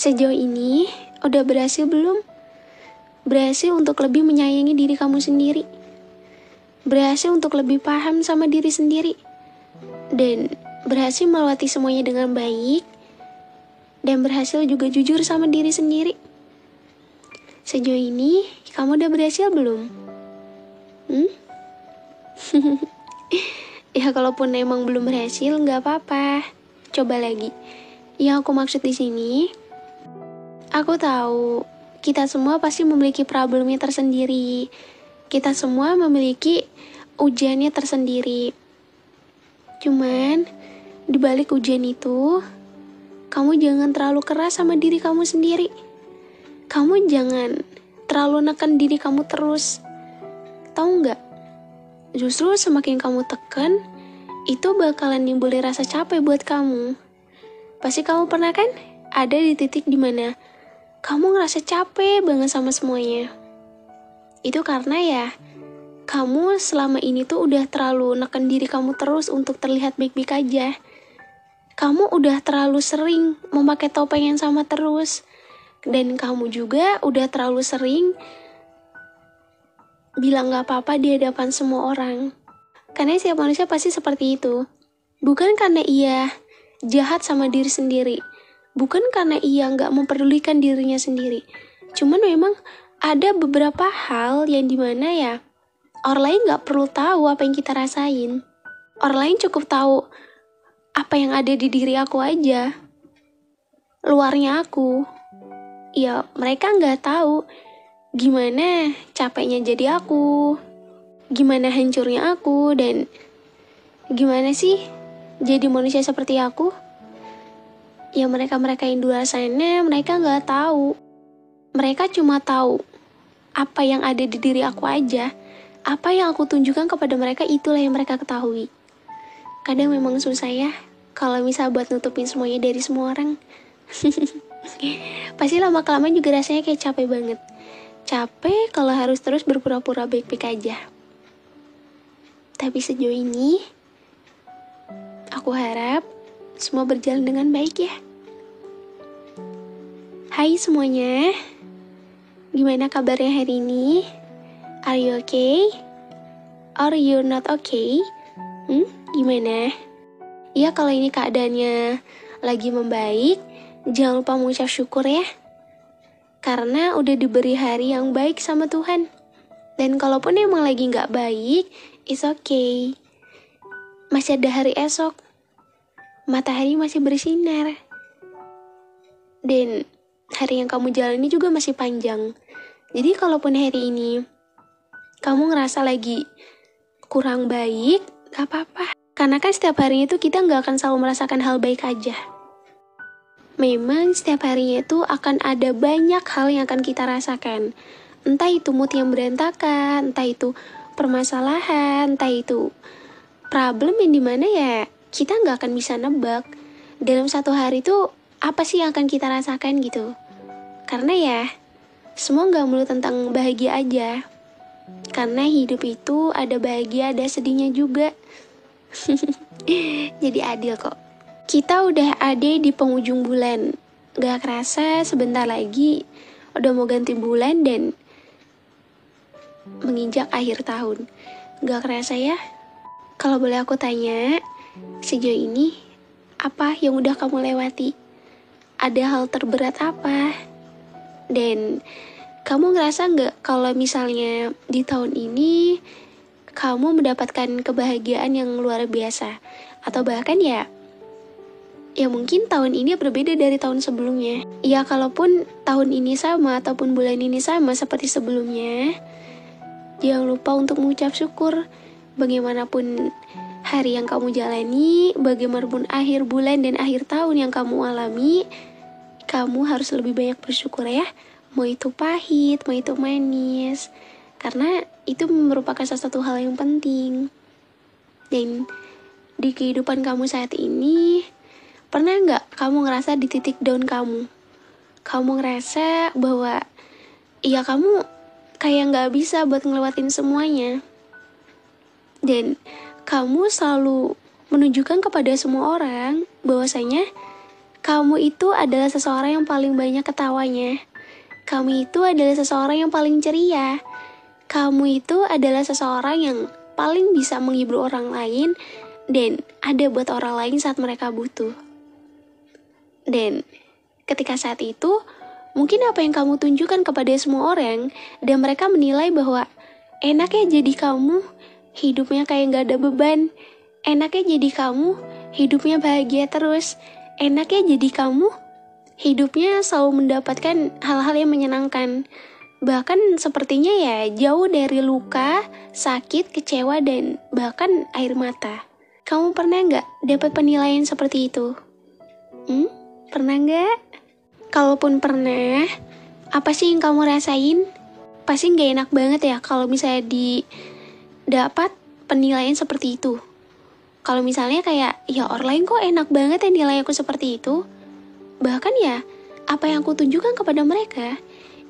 Sejauh ini, udah berhasil belum? Berhasil untuk lebih menyayangi diri kamu sendiri. Berhasil untuk lebih paham sama diri sendiri. Dan berhasil melewati semuanya dengan baik. Dan berhasil juga jujur sama diri sendiri. Sejauh ini, kamu udah berhasil belum? Ya kalaupun emang belum berhasil, nggak apa-apa. Coba lagi. Yang aku maksud di sini, aku tahu kita semua pasti memiliki problemnya tersendiri. Kita semua memiliki ujiannya tersendiri. Cuman, di balik ujian itu, kamu jangan terlalu keras sama diri kamu sendiri. Kamu jangan terlalu neken diri kamu terus. Tahu nggak? Justru semakin kamu tekan, itu bakalan nimbulin rasa capek buat kamu. Pasti kamu pernah kan ada di titik dimana kamu ngerasa capek banget sama semuanya. Itu karena ya, kamu selama ini tuh udah terlalu neken diri kamu terus untuk terlihat baik-baik aja. Kamu udah terlalu sering memakai topeng yang sama terus. Dan kamu juga udah terlalu sering bilang gak apa-apa di hadapan semua orang. Karena setiap manusia pasti seperti itu. Bukan karena ia jahat sama diri sendiri. Bukan karena ia gak memperdulikan dirinya sendiri. Cuman memang ada beberapa hal yang dimana ya, orang lain gak perlu tahu apa yang kita rasain. Orang lain cukup tahu apa yang ada di diri aku aja. Luarnya aku. Ya mereka gak tahu gimana capeknya jadi aku, gimana hancurnya aku, dan gimana sih jadi manusia seperti aku. Ya mereka-mereka yang di luar sana, mereka gak tahu. Mereka cuma tahu apa yang ada di diri aku aja. Apa yang aku tunjukkan kepada mereka, itulah yang mereka ketahui. Kadang memang susah ya kalau misal buat nutupin semuanya dari semua orang. Pasti lama-kelamaan juga rasanya kayak capek banget. Capek kalau harus terus berpura-pura baik-baik aja. Tapi sejauh ini, aku harap semua berjalan dengan baik ya. Hai semuanya, gimana kabarnya hari ini? Are you okay? Or you not okay? Gimana? Ya kalau ini keadaannya lagi membaik, jangan lupa mengucap syukur ya. Karena udah diberi hari yang baik sama Tuhan. Dan kalaupun emang lagi gak baik, it's okay. Masih ada hari esok. Matahari masih bersinar. Dan hari yang kamu jalani juga masih panjang. Jadi kalaupun hari ini kamu ngerasa lagi kurang baik, gak apa-apa. Karena kan setiap harinya itu kita gak akan selalu merasakan hal baik aja. Memang setiap harinya itu akan ada banyak hal yang akan kita rasakan. Entah itu mood yang berantakan, entah itu permasalahan, entah itu problem yang dimana ya kita gak akan bisa nebak dalam satu hari itu apa sih yang akan kita rasakan gitu. Karena ya semua gak melulu tentang bahagia aja. Karena hidup itu ada bahagia, ada sedihnya juga. Jadi adil kok. Kita udah ada di penghujung bulan. Gak kerasa sebentar lagi udah mau ganti bulan dan menginjak akhir tahun. Gak kerasa ya? Kalau boleh aku tanya, sejauh ini apa yang udah kamu lewati? Ada hal terberat apa? Dan kamu ngerasa gak kalau misalnya di tahun ini kamu mendapatkan kebahagiaan yang luar biasa? Atau bahkan ya mungkin tahun ini berbeda dari tahun sebelumnya. Ya kalaupun tahun ini sama ataupun bulan ini sama seperti sebelumnya, jangan lupa untuk mengucap syukur. Bagaimanapun hari yang kamu jalani, bagaimanapun akhir bulan dan akhir tahun yang kamu alami, kamu harus lebih banyak bersyukur ya. Mau itu pahit, mau itu manis. Karena itu merupakan salah satu hal yang penting. Dan di kehidupan kamu saat ini, pernah nggak kamu ngerasa di titik down kamu? Kamu ngerasa bahwa ya kamu kayak nggak bisa buat ngelewatin semuanya. Dan kamu selalu menunjukkan kepada semua orang bahwasanya Kamu itu adalah seseorang yang paling banyak ketawanya. Kamu itu adalah seseorang yang paling ceria. Kamu itu adalah seseorang yang paling bisa menghibur orang lain dan ada buat orang lain saat mereka butuh. Dan ketika saat itu, mungkin apa yang kamu tunjukkan kepada semua orang dan mereka menilai bahwa enaknya jadi kamu hidupnya kayak gak ada beban. Enaknya jadi kamu hidupnya bahagia terus. Enaknya jadi kamu hidupnya selalu mendapatkan hal-hal yang menyenangkan. Bahkan sepertinya ya jauh dari luka, sakit, kecewa, dan bahkan air mata. Kamu pernah nggak dapat penilaian seperti itu? Pernah nggak? Kalaupun pernah, apa sih yang kamu rasain? Pasti nggak enak banget ya kalau misalnya dapat penilaian seperti itu. Kalau misalnya kayak, ya orang lain kok enak banget ya nilai aku seperti itu. Bahkan ya, apa yang aku tunjukkan kepada mereka,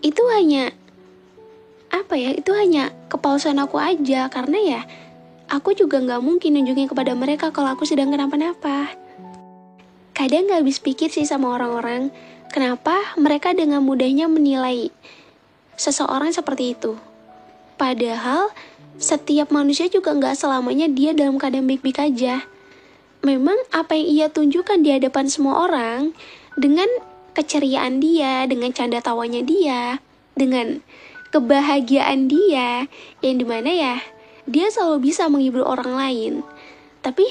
itu hanya itu hanya kepalsuan aku aja. Karena ya, aku juga gak mungkin nunjukin kepada mereka kalau aku sedang kenapa-napa. Kadang gak habis pikir sih sama orang-orang, kenapa mereka dengan mudahnya menilai seseorang seperti itu. Padahal, setiap manusia juga gak selamanya dia dalam keadaan baik-baik aja. Memang apa yang ia tunjukkan di hadapan semua orang, dengan keceriaan dia, dengan canda tawanya dia, dengan kebahagiaan dia, yang dimana ya, dia selalu bisa menghibur orang lain. Tapi,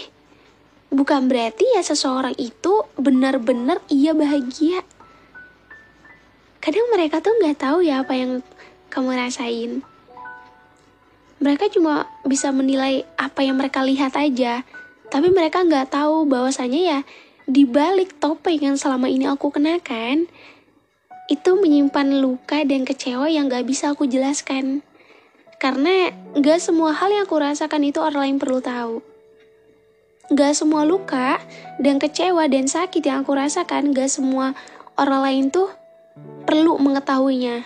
bukan berarti ya seseorang itu benar-benar ia bahagia. Kadang mereka tuh gak tahu ya apa yang kamu rasain. Mereka cuma bisa menilai apa yang mereka lihat aja. Tapi mereka gak tahu bahwasanya ya, di balik topeng yang selama ini aku kenakan, itu menyimpan luka dan kecewa yang gak bisa aku jelaskan. Karena gak semua hal yang aku rasakan itu orang lain perlu tahu. Gak semua luka dan kecewa dan sakit yang aku rasakan, gak semua orang lain tuh perlu mengetahuinya.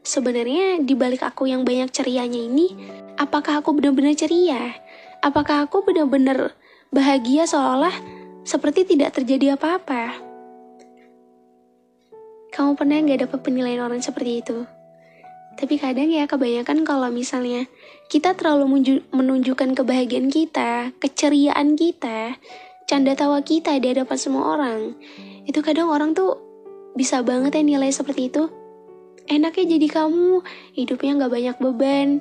Sebenarnya di balik aku yang banyak cerianya ini, apakah aku benar-benar ceria? Apakah aku benar-benar bahagia seolah seperti tidak terjadi apa-apa? Kamu pernah gak dapat penilaian orang seperti itu? Tapi kadang ya kebanyakan kalau misalnya kita terlalu menunjukkan kebahagiaan kita, keceriaan kita, canda tawa kita di hadapan semua orang, itu kadang orang tuh bisa banget ya nilai seperti itu. Enaknya jadi kamu, hidupnya gak banyak beban.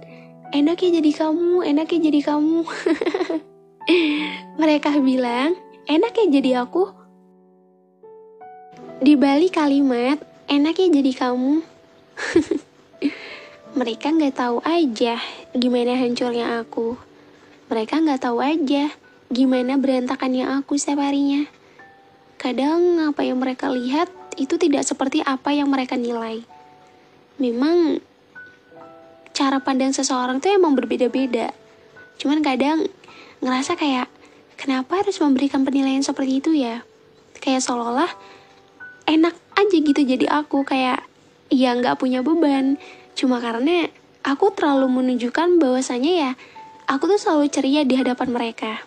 Enaknya jadi kamu. Mereka bilang, enaknya jadi aku. Di balik kalimat, enaknya jadi kamu. Mereka gak tahu aja gimana hancurnya aku. Mereka gak tahu aja gimana berantakannya aku setiap harinya. Kadang apa yang mereka lihat itu tidak seperti apa yang mereka nilai. Memang cara pandang seseorang tuh emang berbeda-beda. Cuman kadang ngerasa kayak, kenapa harus memberikan penilaian seperti itu ya? Kayak seolah-olah enak aja gitu jadi aku, kayak ya gak punya beban. Cuma karena aku terlalu menunjukkan bahwasanya ya, aku tuh selalu ceria di hadapan mereka.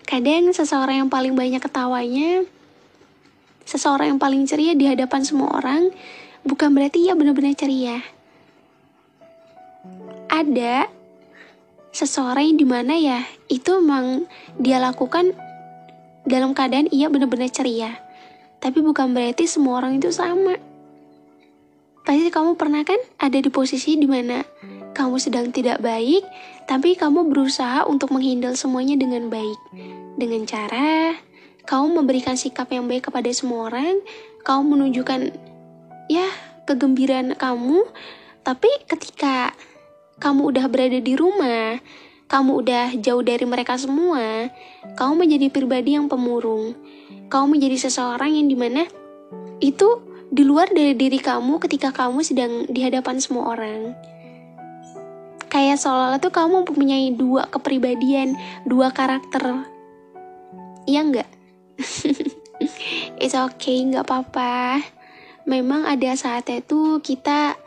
Kadang seseorang yang paling banyak ketawanya, seseorang yang paling ceria di hadapan semua orang, bukan berarti ia benar-benar ceria. Ada seseorang yang dimana ya, itu emang dia lakukan dalam keadaan ia benar-benar ceria. Tapi bukan berarti semua orang itu sama. Pasti kamu pernah kan ada di posisi dimana kamu sedang tidak baik, tapi kamu berusaha untuk menghandle semuanya dengan baik. Dengan cara kamu memberikan sikap yang baik kepada semua orang, kamu menunjukkan ya kegembiraan kamu. Tapi ketika kamu udah berada di rumah, kamu udah jauh dari mereka semua, kamu menjadi pribadi yang pemurung. Kamu menjadi seseorang yang dimana itu di luar dari diri kamu ketika kamu sedang di hadapan semua orang. Kayak seolah-olah tuh kamu mempunyai dua kepribadian, dua karakter. Iya enggak? It's okay, gak apa-apa. Memang ada saatnya tuh kita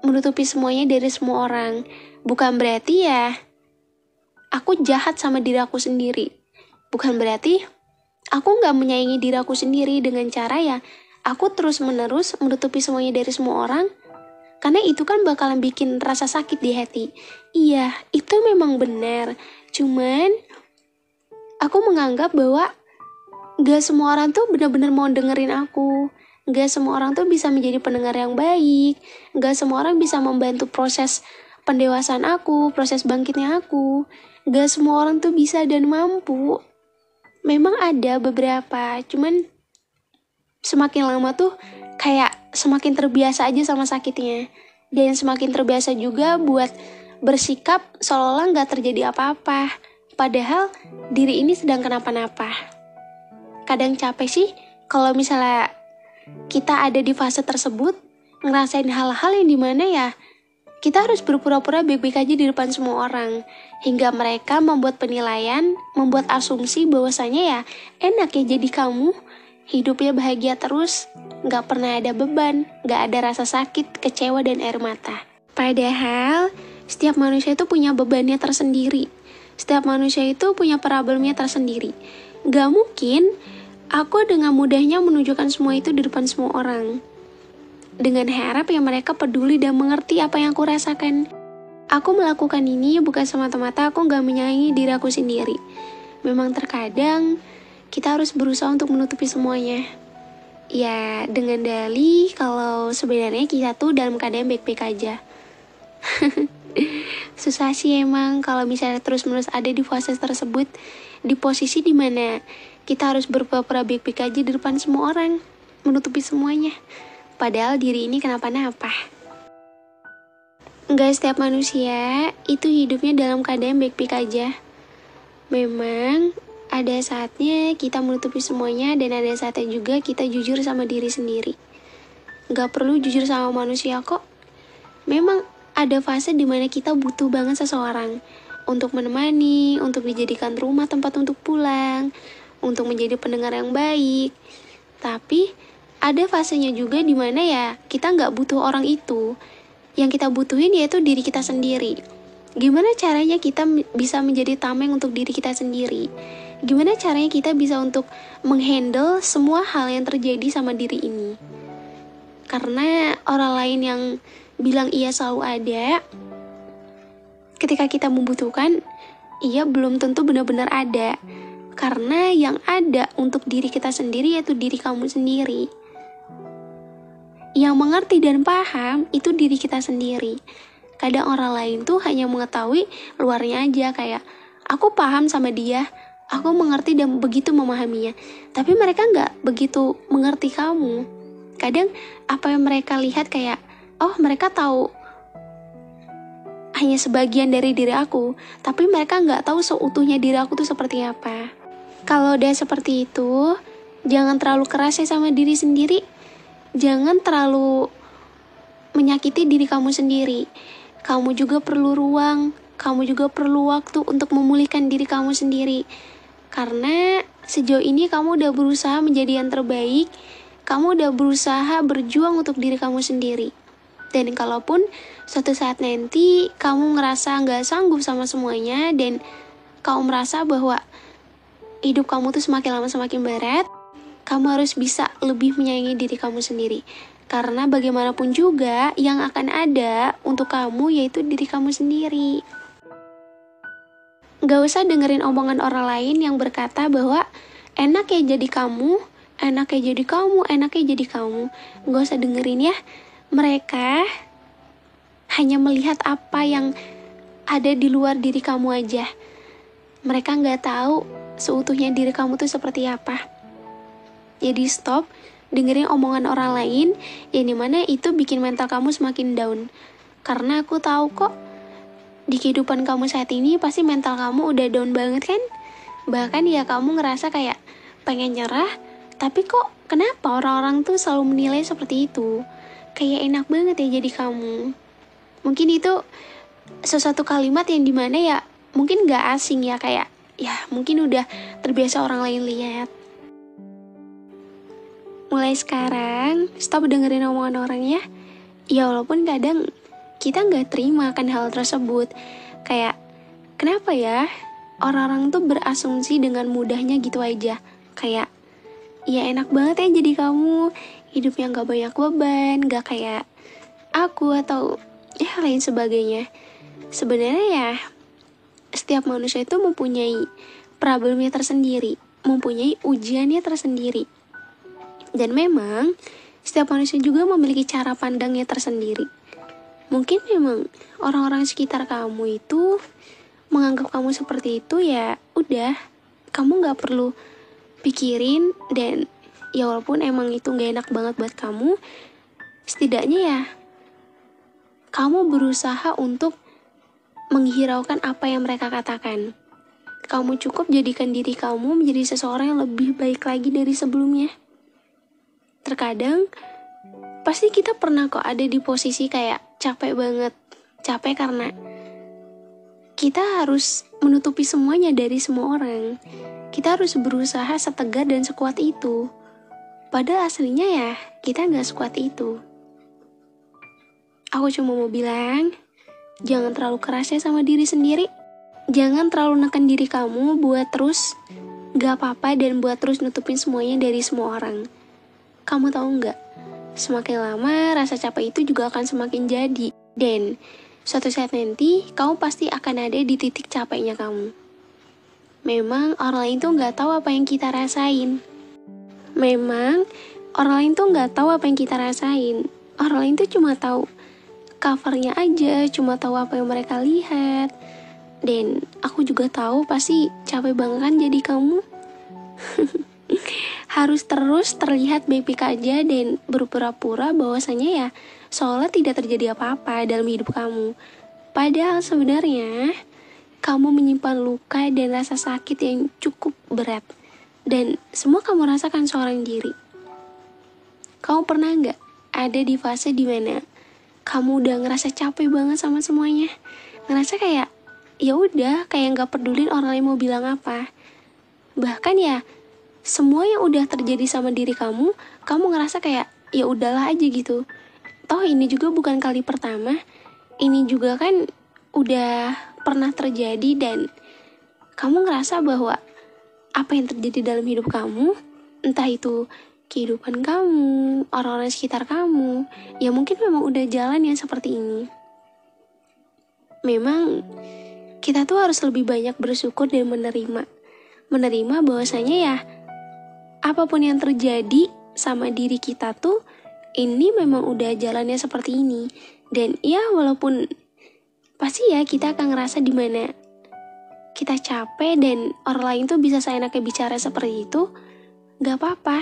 menutupi semuanya dari semua orang. Bukan berarti ya aku jahat sama diri aku sendiri. Bukan berarti Aku nggak menyayangi diri aku sendiri dengan cara ya, aku terus-menerus menutupi semuanya dari semua orang, karena itu kan bakalan bikin rasa sakit di hati. Iya, itu memang benar. Cuman, aku menganggap bahwa gak semua orang tuh benar-benar mau dengerin aku. Gak semua orang tuh bisa menjadi pendengar yang baik. Gak semua orang bisa membantu proses pendewasaan aku, proses bangkitnya aku. Gak semua orang tuh bisa dan mampu. Memang ada beberapa, cuman semakin lama tuh kayak semakin terbiasa aja sama sakitnya. Dan semakin terbiasa juga buat bersikap seolah-olah gak terjadi apa-apa. Padahal diri ini sedang kenapa-napa. Kadang capek sih kalau misalnya kita ada di fase tersebut, ngerasain hal-hal yang dimana ya kita harus berpura-pura baik-baik aja di depan semua orang, hingga mereka membuat penilaian, membuat asumsi bahwasanya ya enak ya jadi kamu, hidupnya bahagia terus, gak pernah ada beban, gak ada rasa sakit, kecewa, dan air mata. Padahal setiap manusia itu punya bebannya tersendiri, setiap manusia itu punya problemnya tersendiri. Gak mungkin aku dengan mudahnya menunjukkan semua itu di depan semua orang, dengan harap yang mereka peduli dan mengerti apa yang aku rasakan. Aku melakukan ini bukan semata-mata aku gak menyayangi diri aku sendiri. Memang terkadang kita harus berusaha untuk menutupi semuanya. Ya, dengan dalih kalau sebenarnya kita tuh dalam keadaan baik-baik aja. Susah sih emang kalau misalnya terus-menerus ada di fase tersebut, di posisi dimana kita harus berpura-pura baik-baik aja di depan semua orang, menutupi semuanya. Padahal diri ini kenapa-napa. Enggak setiap manusia itu hidupnya dalam keadaan baik-baik aja. Memang ada saatnya kita menutupi semuanya dan ada saatnya juga kita jujur sama diri sendiri. Enggak perlu jujur sama manusia kok. Memang ada fase dimana kita butuh banget seseorang untuk menemani, untuk dijadikan rumah tempat untuk pulang, untuk menjadi pendengar yang baik. Tapi ada fasenya juga dimana ya kita nggak butuh orang itu. Yang kita butuhin yaitu diri kita sendiri. Gimana caranya kita bisa menjadi tameng untuk diri kita sendiri? Gimana caranya kita bisa untuk menghandle semua hal yang terjadi sama diri ini? Karena orang lain yang bilang iya selalu ada, ketika kita membutuhkan, ia belum tentu benar-benar ada. Karena yang ada untuk diri kita sendiri yaitu diri kamu sendiri. Yang mengerti dan paham itu diri kita sendiri. Kadang orang lain tuh hanya mengetahui luarnya aja, kayak aku paham sama dia, aku mengerti dan begitu memahaminya. Tapi mereka nggak begitu mengerti kamu. Kadang apa yang mereka lihat kayak, oh mereka tahu hanya sebagian dari diri aku, tapi mereka nggak tahu seutuhnya diri aku tuh seperti apa. Kalau udah seperti itu, jangan terlalu keras ya sama diri sendiri. Jangan terlalu menyakiti diri kamu sendiri. Kamu juga perlu ruang, kamu juga perlu waktu untuk memulihkan diri kamu sendiri. Karena sejauh ini kamu udah berusaha menjadi yang terbaik, kamu udah berusaha berjuang untuk diri kamu sendiri. Dan kalaupun suatu saat nanti kamu ngerasa gak sanggup sama semuanya dan kamu merasa bahwa hidup kamu tuh semakin lama semakin berat, kamu harus bisa lebih menyayangi diri kamu sendiri. Karena bagaimanapun juga yang akan ada untuk kamu yaitu diri kamu sendiri. Gak usah dengerin omongan orang lain yang berkata bahwa enak ya jadi kamu, enak ya jadi kamu, enak ya jadi kamu. Gak usah dengerin ya. Mereka hanya melihat apa yang ada di luar diri kamu aja. Mereka gak tahu seutuhnya diri kamu tuh seperti apa. Jadi stop dengerin omongan orang lain yang dimana itu bikin mental kamu semakin down. Karena aku tahu kok di kehidupan kamu saat ini pasti mental kamu udah down banget kan. Bahkan ya kamu ngerasa kayak pengen nyerah, tapi kok kenapa orang-orang tuh selalu menilai seperti itu. Kayak enak banget ya jadi kamu. Mungkin itu sesuatu kalimat yang dimana ya mungkin gak asing ya, kayak ya mungkin udah terbiasa orang lain lihat. Mulai sekarang stop dengerin omongan orang ya. Ya walaupun kadang kita gak terima akan hal tersebut. Kayak kenapa ya orang-orang tuh berasumsi dengan mudahnya gitu aja. kayak, ya enak banget ya jadi kamu, hidupnya gak banyak beban, gak kayak aku atau ya lain sebagainya. Sebenarnya ya, setiap manusia itu mempunyai problemnya tersendiri, mempunyai ujiannya tersendiri. Dan memang setiap manusia juga memiliki cara pandangnya tersendiri. Mungkin memang orang-orang sekitar kamu itu menganggap kamu seperti itu, ya udah, kamu gak perlu pikirin. Dan ya walaupun emang itu gak enak banget buat kamu, setidaknya ya kamu berusaha untuk menghiraukan apa yang mereka katakan. Kamu cukup jadikan diri kamu menjadi seseorang yang lebih baik lagi dari sebelumnya. Terkadang pasti kita pernah kok ada di posisi kayak capek banget. Capek karena kita harus menutupi semuanya dari semua orang. Kita harus berusaha setegar dan sekuat itu. Padahal aslinya ya kita gak sekuat itu. Aku cuma mau bilang, jangan terlalu keras ya sama diri sendiri. Jangan terlalu neken diri kamu buat terus gak apa-apa dan buat terus nutupin semuanya dari semua orang. Kamu tahu gak? Semakin lama rasa capek itu juga akan semakin jadi. Dan suatu saat nanti kamu pasti akan ada di titik capeknya kamu. Memang orang lain tuh gak tahu apa yang kita rasain. Memang orang lain tuh gak tahu apa yang kita rasain. Orang lain tuh cuma tahu covernya aja, cuma tahu apa yang mereka lihat. Dan aku juga tahu pasti capek banget kan jadi kamu. Harus terus terlihat baik-baik aja dan berpura-pura bahwasanya ya seolah tidak terjadi apa-apa dalam hidup kamu. Padahal sebenarnya kamu menyimpan luka dan rasa sakit yang cukup berat. Dan semua kamu rasakan seorang diri. Kamu pernah gak ada di fase dimana kamu udah ngerasa capek banget sama semuanya? Ngerasa kayak ya udah, kayak gak pedulin orang lain mau bilang apa. Bahkan ya semua yang udah terjadi sama diri kamu ngerasa kayak ya udahlah aja gitu. Toh ini juga bukan kali pertama. Ini juga kan udah pernah terjadi dan kamu ngerasa bahwa apa yang terjadi dalam hidup kamu, entah itu kehidupan kamu, orang-orang sekitar kamu, ya mungkin memang udah jalan yang seperti ini. Memang kita tuh harus lebih banyak bersyukur dan menerima bahwasanya ya apapun yang terjadi sama diri kita tuh ini memang udah jalannya seperti ini. Dan ya walaupun pasti ya kita akan ngerasa dimana kita capek dan orang lain tuh bisa seenaknya bicara seperti itu, gak apa-apa,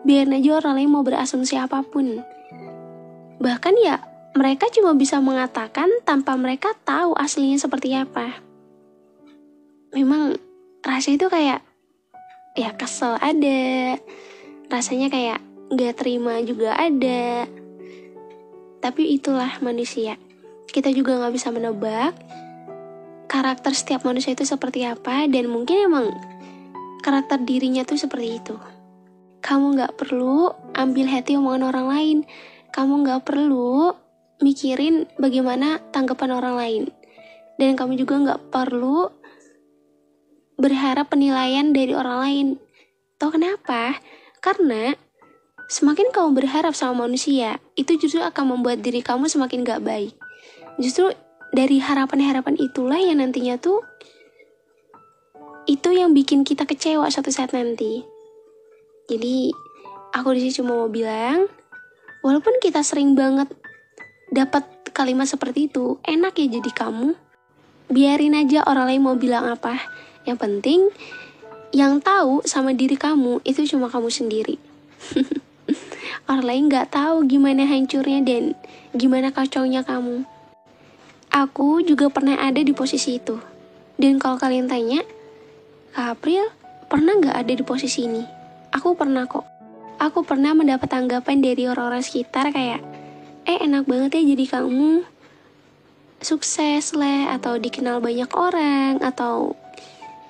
biarin aja orang lain mau berasumsi apapun. Bahkan ya mereka cuma bisa mengatakan tanpa mereka tahu aslinya seperti apa. Memang rasanya itu kayak ya kesel ada, rasanya kayak gak terima juga ada. Tapi itulah manusia. Kita juga gak bisa menebak karakter setiap manusia itu seperti apa. Dan mungkin emang karakter dirinya tuh seperti itu. Kamu gak perlu ambil hati omongan orang lain. Kamu gak perlu mikirin bagaimana tanggapan orang lain. Dan kamu juga gak perlu berharap penilaian dari orang lain. Tahu kenapa? Karena semakin kamu berharap sama manusia, itu justru akan membuat diri kamu semakin gak baik. Justru dari harapan-harapan itulah yang nantinya tuh itu yang bikin kita kecewa suatu saat nanti. Jadi aku disini cuma mau bilang, walaupun kita sering banget dapat kalimat seperti itu, enak ya jadi kamu. Biarin aja orang lain mau bilang apa. Yang penting yang tahu sama diri kamu itu cuma kamu sendiri. Orang lain gak tahu gimana hancurnya dan gimana kacaunya kamu. Aku juga pernah ada di posisi itu. Dan kalau kalian tanya, Kak April pernah gak ada di posisi ini? Aku pernah kok. Aku pernah mendapat tanggapan dari orang-orang sekitar kayak, enak banget ya jadi kamu, sukses lah, atau dikenal banyak orang, atau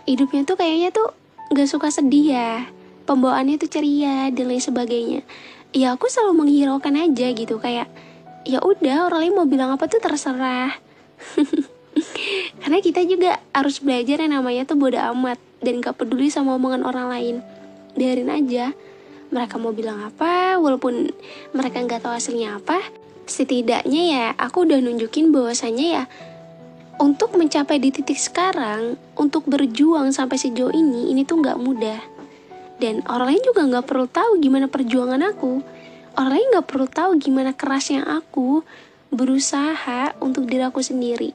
hidupnya tuh kayaknya tuh gak suka sedih ya, pembawaannya tuh ceria dan lain sebagainya. Ya aku selalu menghiraukan aja gitu, kayak ya udah orang lain mau bilang apa tuh terserah. Karena kita juga harus belajar yang namanya tuh bodo amat dan gak peduli sama omongan orang lain. biarin aja. Mereka mau bilang apa, walaupun mereka nggak tahu hasilnya apa, setidaknya ya aku udah nunjukin bahwasannya ya untuk mencapai di titik sekarang, untuk berjuang sampai sejauh ini tuh nggak mudah. Dan orang lain juga nggak perlu tahu gimana perjuangan aku. Orang lain nggak perlu tahu gimana kerasnya aku berusaha untuk diri aku sendiri.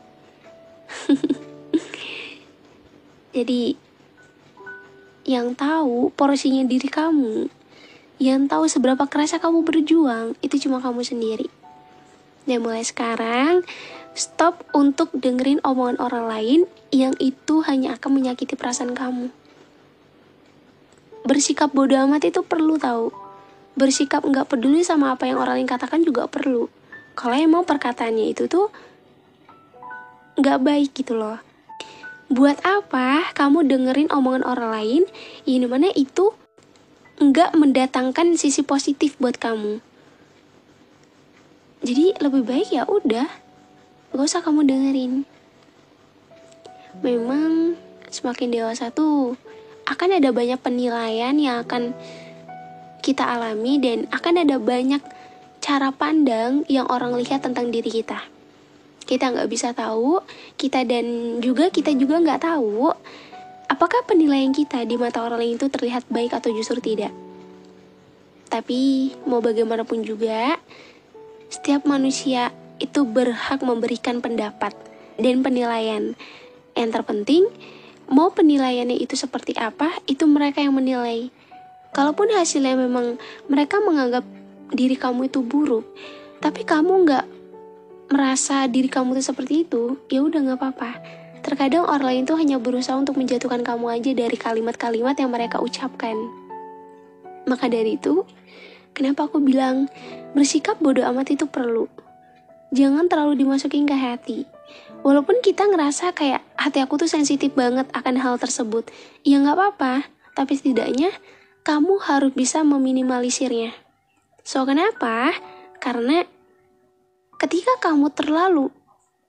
Jadi, yang tahu porsinya diri kamu, yang tahu seberapa kerasnya kamu berjuang, itu cuma kamu sendiri. Dan mulai sekarang, stop untuk dengerin omongan orang lain yang itu hanya akan menyakiti perasaan kamu. Bersikap bodoh amat itu perlu tahu. Bersikap nggak peduli sama apa yang orang lain katakan juga perlu. Kalau emang perkataannya itu tuh nggak baik gitu loh. Buat apa kamu dengerin omongan orang lain yang dimana itu nggak mendatangkan sisi positif buat kamu? Jadi lebih baik ya udah, gak usah kamu dengerin. Memang semakin dewasa tuh akan ada banyak penilaian yang akan kita alami dan akan ada banyak cara pandang yang orang lihat tentang diri kita. Kita nggak bisa tahu, kita juga nggak tahu apakah penilaian kita di mata orang lain itu terlihat baik atau justru tidak. Tapi mau bagaimanapun juga, setiap manusia itu berhak memberikan pendapat dan penilaian. Yang terpenting, mau penilaiannya itu seperti apa, itu mereka yang menilai. Kalaupun hasilnya memang mereka menganggap diri kamu itu buruk, tapi kamu nggak merasa diri kamu itu seperti itu, ya udah nggak apa-apa. Terkadang orang lain tuh hanya berusaha untuk menjatuhkan kamu aja dari kalimat-kalimat yang mereka ucapkan. Maka dari itu, kenapa aku bilang bersikap bodoh amat itu perlu. Jangan terlalu dimasukin ke hati. Walaupun kita ngerasa kayak hati aku tuh sensitif banget akan hal tersebut, ya nggak apa-apa. Tapi setidaknya kamu harus bisa meminimalisirnya. So kenapa? Karena ketika kamu terlalu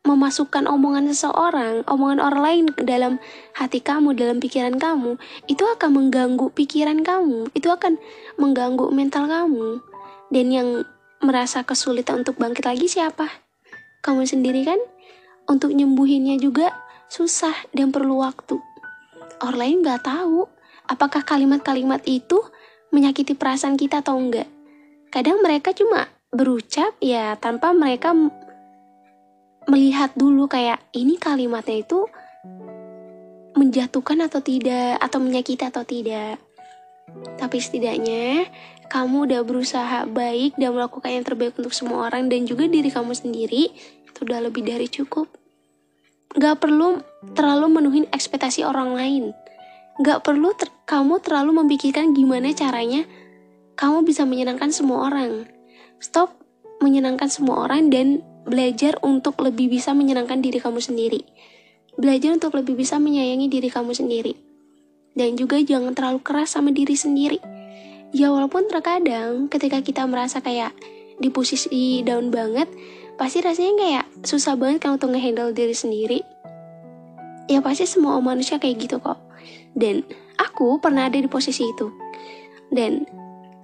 memasukkan omongan seseorang, omongan orang lain ke dalam hati kamu, dalam pikiran kamu, itu akan mengganggu pikiran kamu, itu akan mengganggu mental kamu. Dan yang merasa kesulitan untuk bangkit lagi siapa? Kamu sendiri kan? Untuk nyembuhinnya juga susah dan perlu waktu. Orang lain gak tahu apakah kalimat-kalimat itu menyakiti perasaan kita atau enggak. Kadang mereka cuma berucap ya tanpa mereka melihat dulu kayak ini kalimatnya itu menjatuhkan atau tidak, atau menyakiti atau tidak. Tapi setidaknya kamu udah berusaha baik dan melakukan yang terbaik untuk semua orang dan juga diri kamu sendiri, itu udah lebih dari cukup. Gak perlu terlalu menuhin ekspektasi orang lain. Gak perlu kamu terlalu memikirkan gimana caranya kamu bisa menyenangkan semua orang. Stop menyenangkan semua orang dan belajar untuk lebih bisa menyenangkan diri kamu sendiri. Belajar untuk lebih bisa menyayangi diri kamu sendiri. Dan juga jangan terlalu keras sama diri sendiri. Ya walaupun terkadang ketika kita merasa kayak di posisi down banget, pasti rasanya kayak susah banget kan untuk ngehandle diri sendiri. Ya pasti semua manusia kayak gitu kok. Dan aku pernah ada di posisi itu. Dan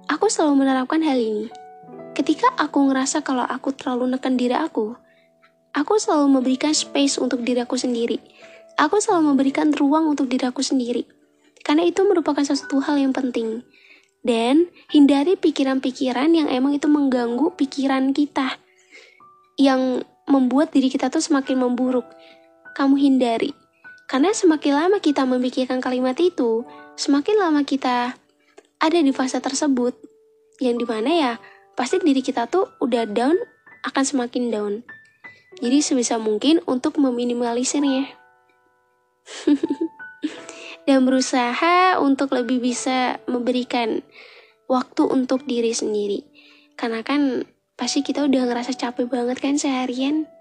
aku selalu menerapkan hal ini. Ketika aku ngerasa kalau aku terlalu neken diri aku selalu memberikan space untuk diri aku sendiri. Aku selalu memberikan ruang untuk diri aku sendiri. Karena itu merupakan sesuatu hal yang penting. Dan hindari pikiran-pikiran yang emang itu mengganggu pikiran kita. Yang membuat diri kita tuh semakin memburuk. Kamu hindari. Karena semakin lama kita memikirkan kalimat itu, semakin lama kita ada di fase tersebut. Yang dimana ya, pasti diri kita tuh udah down, akan semakin down. Jadi sebisa mungkin untuk meminimalisirnya. Dan berusaha untuk lebih bisa memberikan waktu untuk diri sendiri. Karena kan pasti kita udah ngerasa capek banget kan seharian.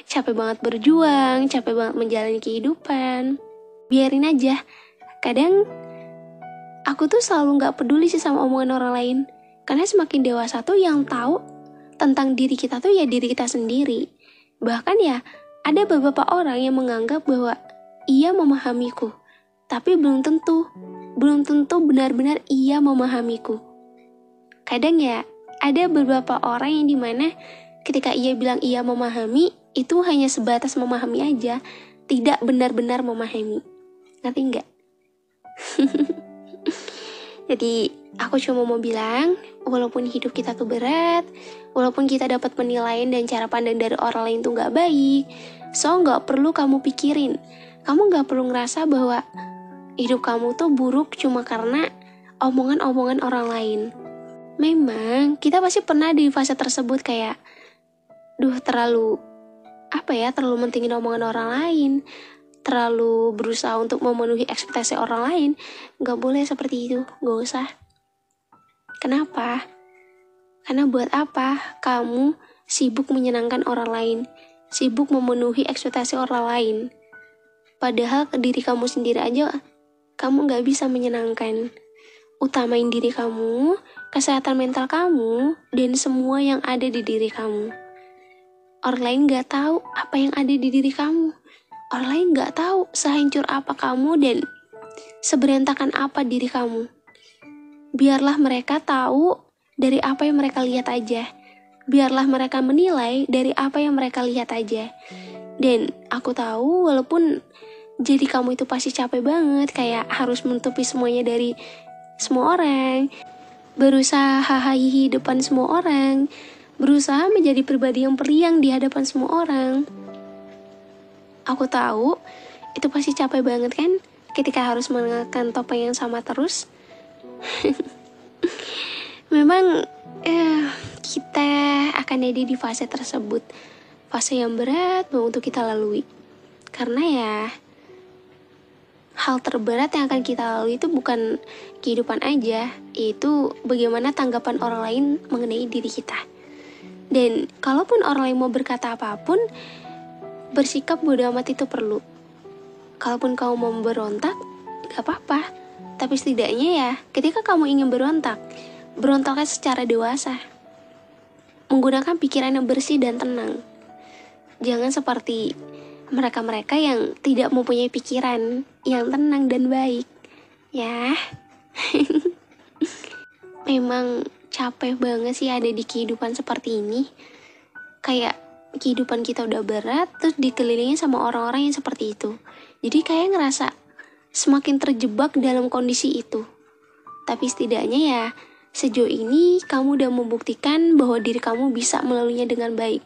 Capek banget berjuang, capek banget menjalani kehidupan. Biarin aja. Kadang aku tuh selalu gak peduli sih sama omongan orang lain. Karena semakin dewasa tuh yang tahu tentang diri kita tuh ya diri kita sendiri. Bahkan ya ada beberapa orang yang menganggap bahwa ia memahamiku, tapi belum tentu. belum tentu benar-benar ia memahamiku. Kadang ya, ada beberapa orang yang dimana ketika ia bilang ia memahami, itu hanya sebatas memahami aja, tidak benar-benar memahami. Ngerti nggak? Jadi aku cuma mau bilang, walaupun hidup kita tuh berat, walaupun kita dapat penilaian dan cara pandang dari orang lain tuh nggak baik, so nggak perlu kamu pikirin. Kamu nggak perlu ngerasa bahwa hidup kamu tuh buruk cuma karena omongan-omongan orang lain. Memang kita pasti pernah di fase tersebut kayak, terlalu mentingin omongan orang lain, terlalu berusaha untuk memenuhi ekspektasi orang lain. Gak boleh seperti itu, gak usah. Kenapa? Karena buat apa kamu sibuk menyenangkan orang lain, sibuk memenuhi ekspektasi orang lain, padahal ke diri kamu sendiri aja kamu gak bisa menyenangkan. Utamain diri kamu, kesehatan mental kamu, dan semua yang ada di diri kamu. Orang lain gak tahu apa yang ada di diri kamu. Orang lain gak tahu sehancur apa kamu dan seberantakan apa diri kamu. Biarlah mereka tahu dari apa yang mereka lihat aja. Biarlah mereka menilai dari apa yang mereka lihat aja. Dan aku tahu walaupun jadi kamu itu pasti capek banget, kayak harus menutupi semuanya dari semua orang, berusaha hahaha depan semua orang, berusaha menjadi pribadi yang periang di hadapan semua orang. Aku tahu itu pasti capek banget kan, ketika harus mengenakan topeng yang sama terus. Memang kita akan ada di fase tersebut, fase yang berat untuk kita lalui. Karena ya, hal terberat yang akan kita lalui itu bukan kehidupan aja, itu bagaimana tanggapan orang lain mengenai diri kita. Dan kalaupun orang lain mau berkata apapun, bersikap bodo amat itu perlu. Kalaupun kamu mau berontak, gak apa-apa. Tapi setidaknya ya, ketika kamu ingin berontaknya secara dewasa. Menggunakan pikiran yang bersih dan tenang. Jangan seperti mereka-mereka yang tidak mempunyai pikiran yang tenang dan baik. Ya. Memang capek banget sih ada di kehidupan seperti ini. Kayak kehidupan kita udah berat, terus dikelilingi sama orang-orang yang seperti itu. Jadi kayak ngerasa semakin terjebak dalam kondisi itu. Tapi setidaknya ya, sejauh ini kamu udah membuktikan bahwa diri kamu bisa melaluinya dengan baik.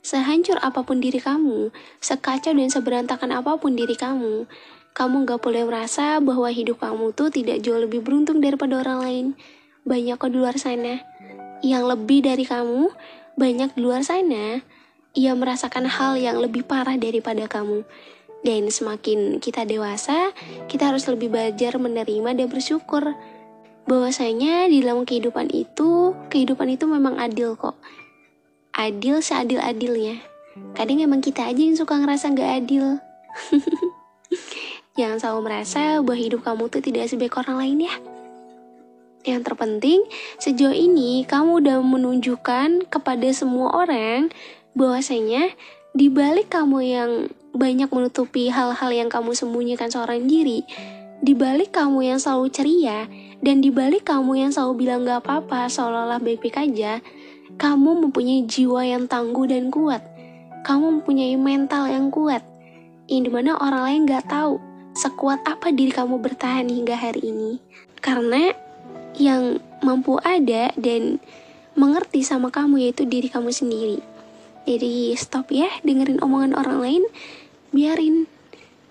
Sehancur apapun diri kamu, sekacau dan seberantakan apapun diri kamu gak boleh merasa bahwa hidup kamu tuh tidak jauh lebih beruntung daripada orang lain. Banyak kok di luar sana yang lebih dari kamu, banyak di luar sana ia merasakan hal yang lebih parah daripada kamu. Dan semakin kita dewasa, kita harus lebih belajar menerima dan bersyukur bahwasanya di dalam kehidupan itu memang adil kok. Adil seadil-adilnya. Kadang emang kita aja yang suka ngerasa gak adil. Jangan selalu merasa bahwa hidup kamu tuh tidak sebaik orang lain ya. Yang terpenting, sejauh ini kamu udah menunjukkan kepada semua orang bahwasanya di balik kamu yang banyak menutupi hal-hal yang kamu sembunyikan seorang diri, di balik kamu yang selalu ceria, dan di balik kamu yang selalu bilang gak apa-apa seolah-olah baik-baik aja, kamu mempunyai jiwa yang tangguh dan kuat. Kamu mempunyai mental yang kuat, yang dimana orang lain gak tahu sekuat apa diri kamu bertahan hingga hari ini. Karena yang mampu ada dan mengerti sama kamu yaitu diri kamu sendiri. Jadi stop ya dengerin omongan orang lain, biarin,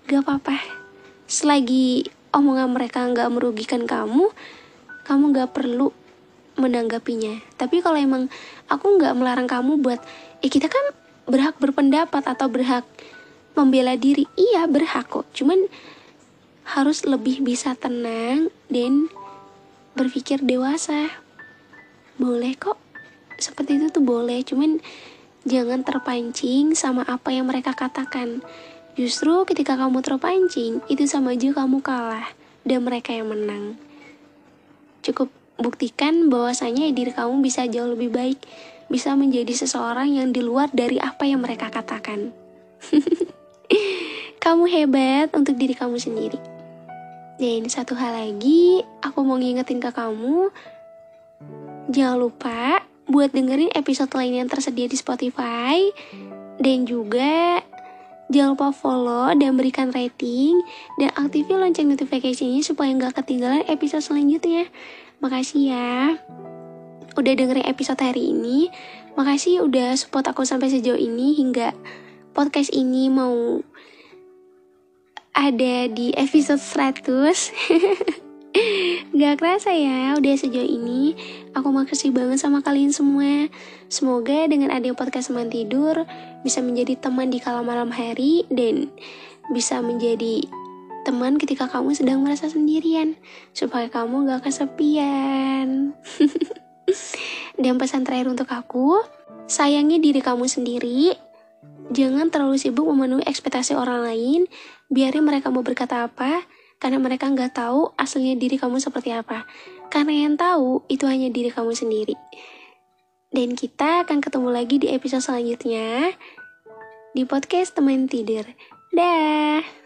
gak apa-apa. Selagi omongan mereka gak merugikan kamu gak perlu menanggapinya. Tapi kalau emang aku gak melarang kamu buat, kita kan berhak berpendapat atau berhak membela diri. Iya berhak kok, cuman harus lebih bisa tenang dan berpikir dewasa. Boleh kok, seperti itu tuh boleh, cuman jangan terpancing sama apa yang mereka katakan. Justru ketika kamu terpancing, itu sama aja kamu kalah dan mereka yang menang. Cukup buktikan bahwasanya diri kamu bisa jauh lebih baik, bisa menjadi seseorang yang di luar dari apa yang mereka katakan. Kamu hebat untuk diri kamu sendiri. Dan satu hal lagi, aku mau ngingetin ke kamu, jangan lupa buat dengerin episode lain yang tersedia di Spotify. Dan juga jangan lupa follow dan berikan rating, dan aktifin lonceng notifikasinya supaya nggak ketinggalan episode selanjutnya. Makasih ya udah dengerin episode hari ini. Makasih udah support aku sampai sejauh ini hingga podcast ini mau ada di episode 100. Gak kerasa ya udah sejauh ini. Aku makasih banget sama kalian semua. Semoga dengan adanya podcast teman tidur bisa menjadi teman di kala malam hari, dan bisa menjadi teman ketika kamu sedang merasa sendirian, supaya kamu gak kesepian. Dan pesan terakhir untuk aku, sayangi diri kamu sendiri. Jangan terlalu sibuk memenuhi ekspektasi orang lain. Biarin mereka mau berkata apa, karena mereka gak tahu aslinya diri kamu seperti apa. Karena yang tahu itu hanya diri kamu sendiri. Dan kita akan ketemu lagi di episode selanjutnya di podcast teman tidur. Dah.